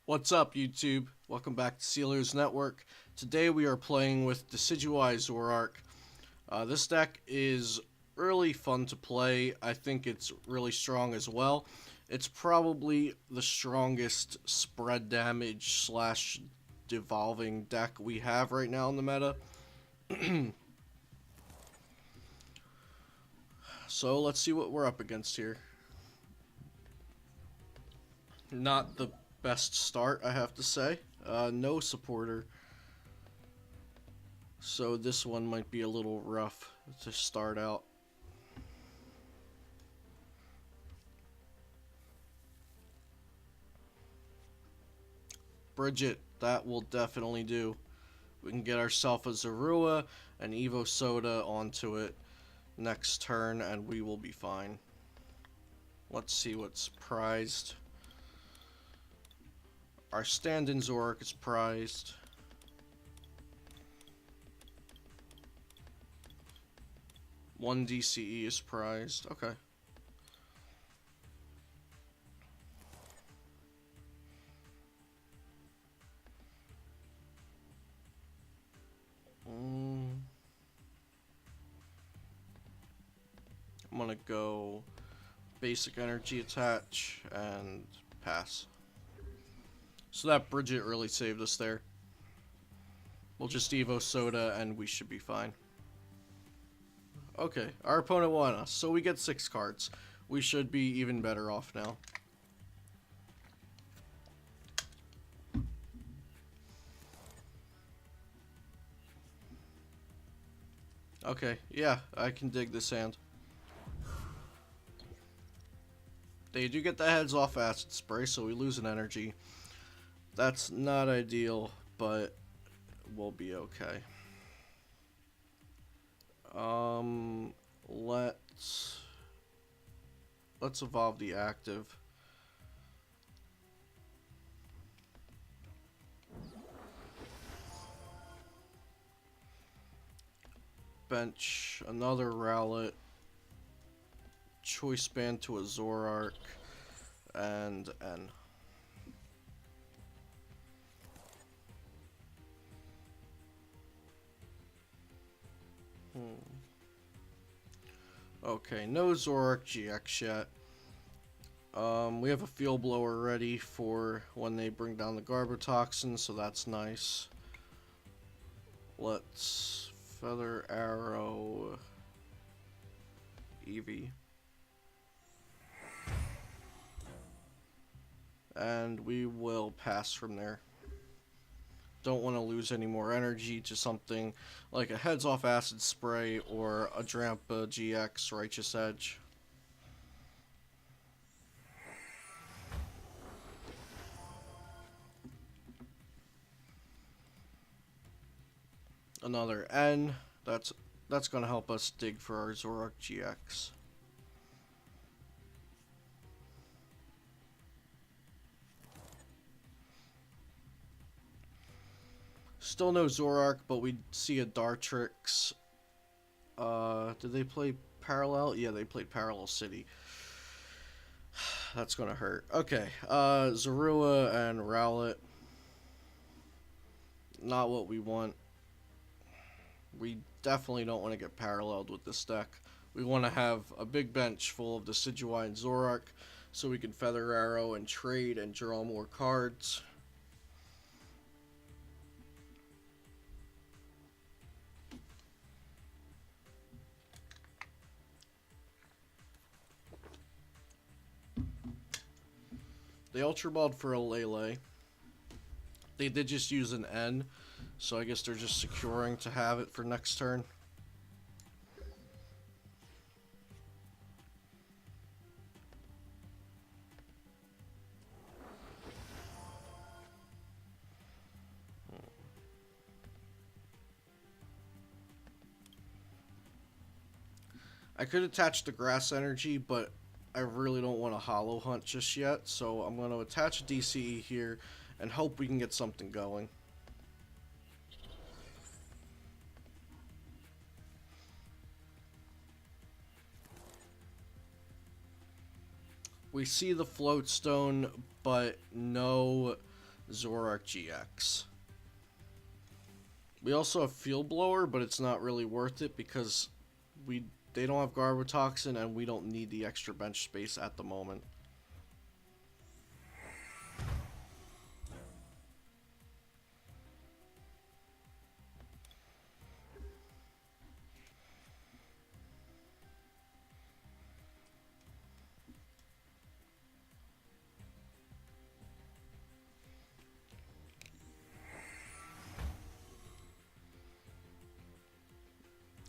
What's up, YouTube? Welcome back to Sealers Network. Today we are playing with Decidueye Zoroark. This deck is really fun to play. I think it's really strong as well. It's probably the strongest spread damage slash devolving deck we have right now in the meta. So let's see what we're up against here. Not the best start, I have to say. No supporter. So this one might be a little rough to start out. Bridget, that will definitely do. We can get ourselves a Zorua and Evo Soda onto it next turn and we will be fine. Let's see what's prized. Our stand-in Zoroark is prized. One DCE is prized. Okay. I'm gonna go basic energy attach and pass. So that Bridget really saved us there. We'll just Evo Soda and we should be fine. Okay, our opponent won us, so we get 6 cards. We should be even better off now. Okay, yeah, I can dig this hand. They do get the heads off acid spray, so we lose an energy. That's not ideal, but we'll be okay. Let's evolve the active. Bench another Rowlet. Choice band to a Zoroark and N. Okay, no Zoroark GX yet. We have a field blower ready for when they bring down the Garbotoxin, so that's nice. Let's Feather Arrow Eevee. And we will pass from there. Don't want to lose any more energy to something like a Heads Off Acid Spray or a Drampa GX Righteous Edge. Another N. That's going to help us dig for our Zoroark GX. Still no Zoroark, but we see a Dartrix. Did they play Parallel? Yeah, they played Parallel City. That's gonna hurt. Okay, Zorua and Rowlet. Not what we want. We definitely don't want to get paralleled with this deck. We want to have a big bench full of Decidueye and Zoroark so we can Feather Arrow and trade and draw more cards. They Ultra Balled for a Lele. They did just use an N, so I guess they're just securing to have it for next turn. I could attach the Grass Energy, but I really don't want to Hollow Hunt just yet, so I'm going to attach a DCE here and hope we can get something going. We see the Float Stone, but no Zoroark GX. We also have Field Blower, but it's not really worth it because they don't have Garbotoxin and we don't need the extra bench space at the moment.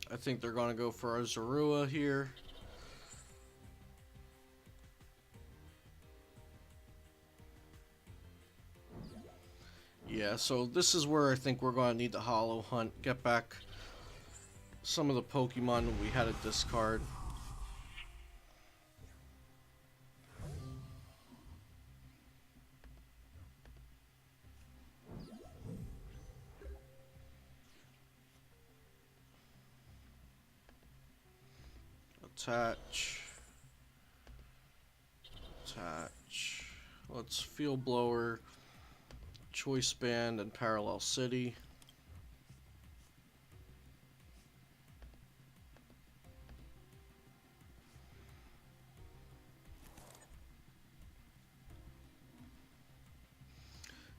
I think they're going to go for our Zorua here. Yeah, so this is where I think we're going to need the Hollow Hunt. Get back some of the Pokemon we had to discard. Attach. Attach. Let's Field Blower, Choice Band, and Parallel City.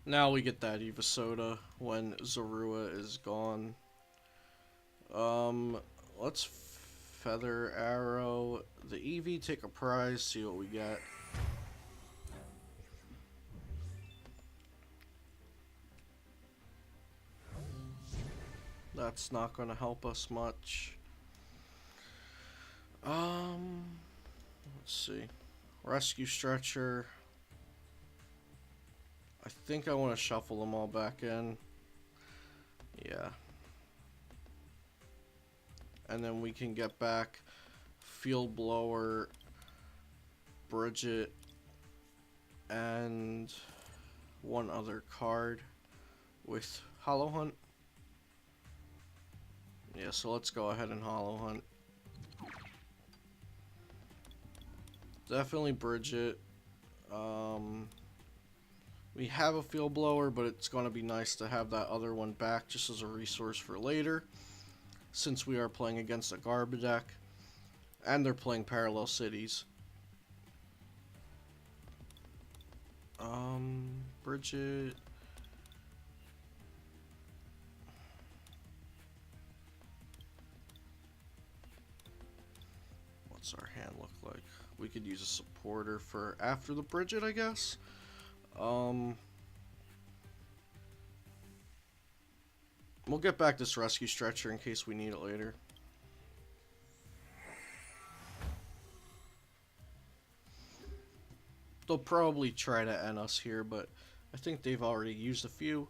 Now we get that Evisoda when Zorua is gone. Let's Feather Arrow the Eevee, take a prize, see what we get. That's not going to help us much. Let's see. Rescue Stretcher. I think I want to shuffle them all back in. Yeah. And then we can get back Field Blower, Bridget, and one other card with Hollow Hunt. Yeah, so let's go ahead and Hollow Hunt. Definitely Bridget. We have a Field Blower, but it's going to be nice to have that other one back just as a resource for later, since we are playing against a Garbodor, and they're playing Parallel Cities. Bridget. What's our hand look like? We could use a supporter for after the Bridget, I guess. We'll get back this Rescue Stretcher in case we need it later. They'll probably try to end us here, but I think they've already used a few.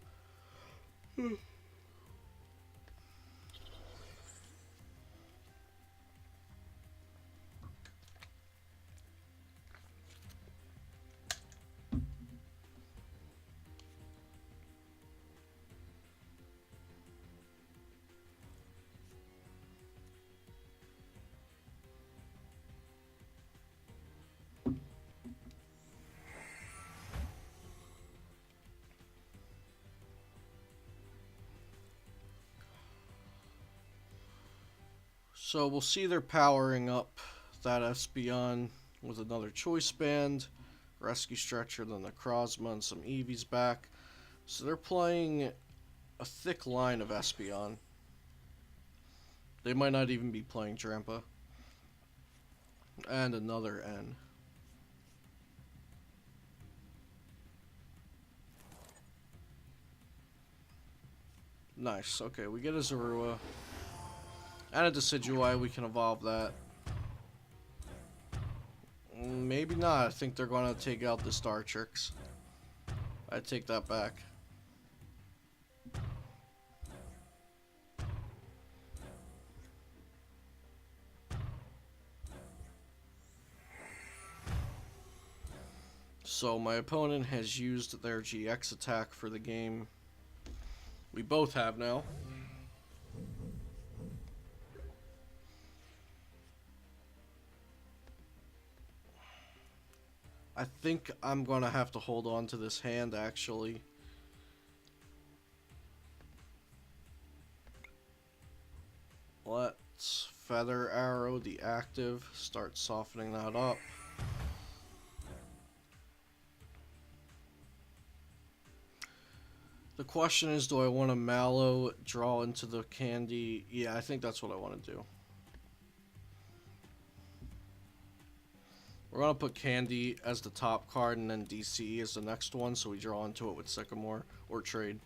So we'll see they're powering up that Espeon with another Choice Band, Rescue Stretcher, then the Crozma, and some Eevees back. So they're playing a thick line of Espeon. They might not even be playing Drampa. And another N. Nice. Okay, we get a Zorua. And a Decidueye, we can evolve that. Maybe not. I think they're going to take out the Startrix. I take that back. So my opponent has used their GX attack for the game. We both have now. I think I'm gonna have to hold on to this hand actually. Let's Feather Arrow the active, start softening that up. The question is, do I want to Mallow, draw into the candy? Yeah, I think that's what I want to do. We're going to put Candy as the top card and then DCE as the next one, so we draw into it with Sycamore or trade.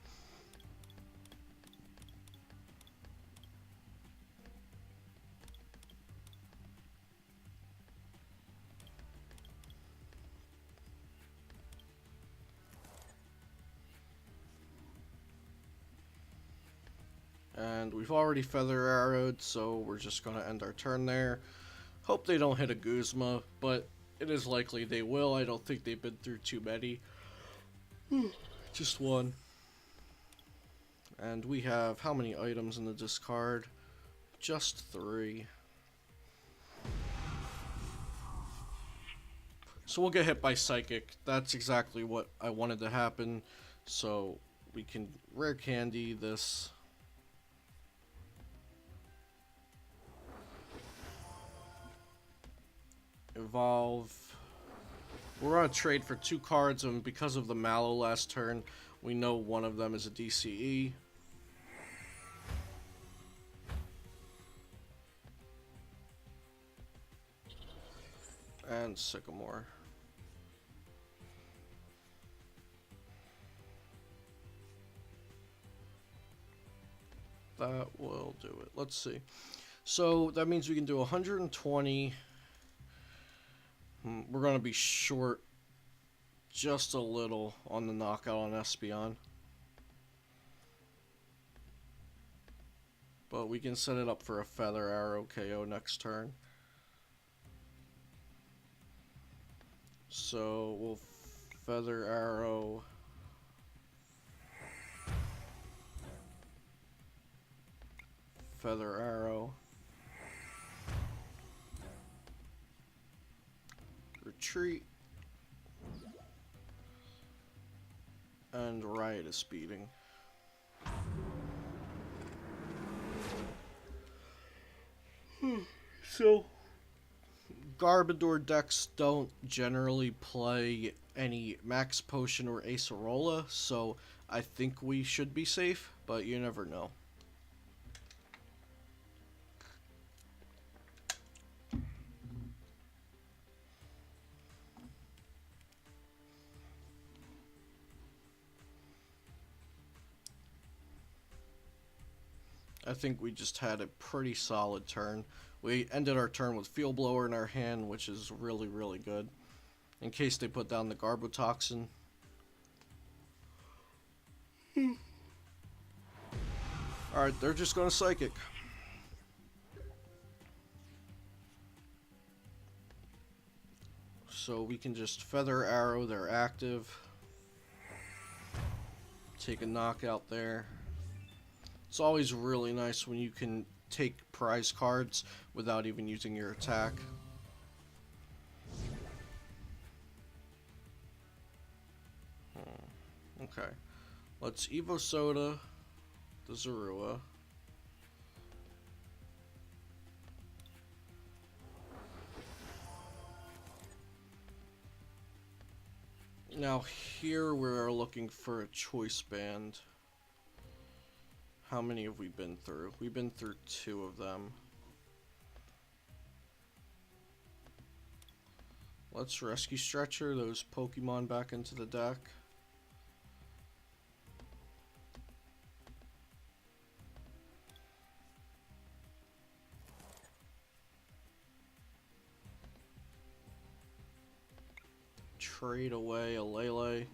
And we've already Feather Arrowed, so we're just going to end our turn there. Hope they don't hit a Guzma, but it is likely they will. I don't think they've been through too many. Just one. And we have how many items in the discard? Just 3. So we'll get hit by Psychic. That's exactly what I wanted to happen. So we can Rare Candy this. Evolve. We're on a trade for 2 cards, and because of the Mallow last turn, we know one of them is a DCE. And Sycamore. That will do it. Let's see. So that means we can do 120. We're going to be short just a little on the knockout on Espeon. But we can set it up for a Feather Arrow KO next turn. So we'll Feather Arrow. Feather Arrow. Retreat. And Riotous Speeding. So, Garbodor decks don't generally play any Max Potion or Acerola, so I think we should be safe, but you never know. I think we just had a pretty solid turn. We ended our turn with Field Blower in our hand, which is really, really good. In case they put down the Garbotoxin. Alright, they're just going to Psychic. So we can just Feather Arrow their active. Take a knockout there. It's always really nice when you can take prize cards without even using your attack. Okay. Let's Evo Soda the Zorua. Now here we're looking for a choice band. How many have we been through? We've been through 2 of them. Let's Rescue Stretcher those Pokemon back into the deck. Trade away a Lele.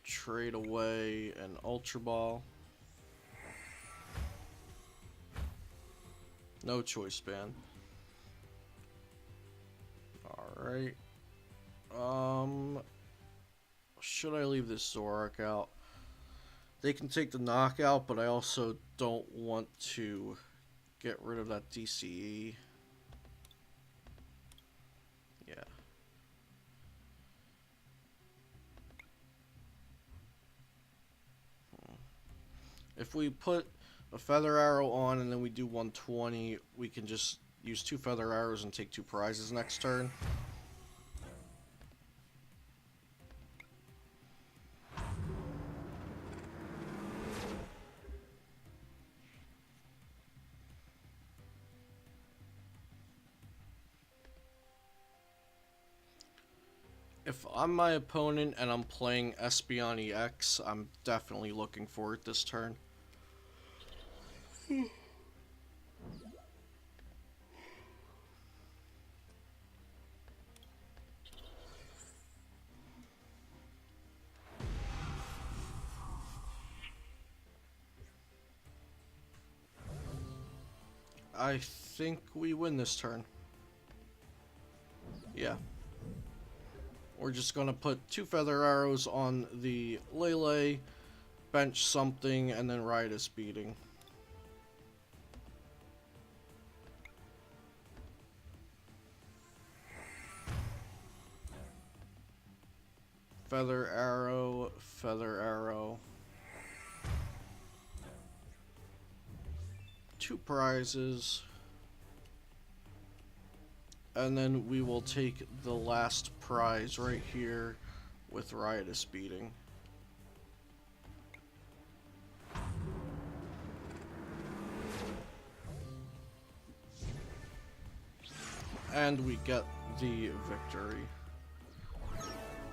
Trade away an Ultra Ball. No choice band. Alright. Should I leave this Zoroark out? They can take the knockout, but I also don't want to get rid of that DCE. Yeah. If we put a feather arrow on and then we do 120, we can just use 2 feather arrows and take 2 prizes next turn. If I'm my opponent and I'm playing Espeon EX, I'm definitely looking for it this turn. I think we win this turn. Yeah. We're just gonna put 2 feather arrows on the Lele, bench something, and then Riotous Beating. Feather arrow, feather arrow. 2 prizes. And then we will take the last prize right here with Riotous Beating. And we get the victory.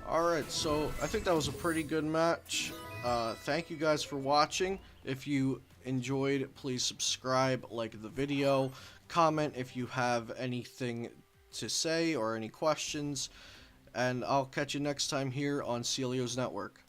Alright, so I think that was a pretty good match. Thank you guys for watching. If you enjoyed, please subscribe, like the video, comment if you have anything to say or any questions, and I'll catch you next time here on Celio's Network.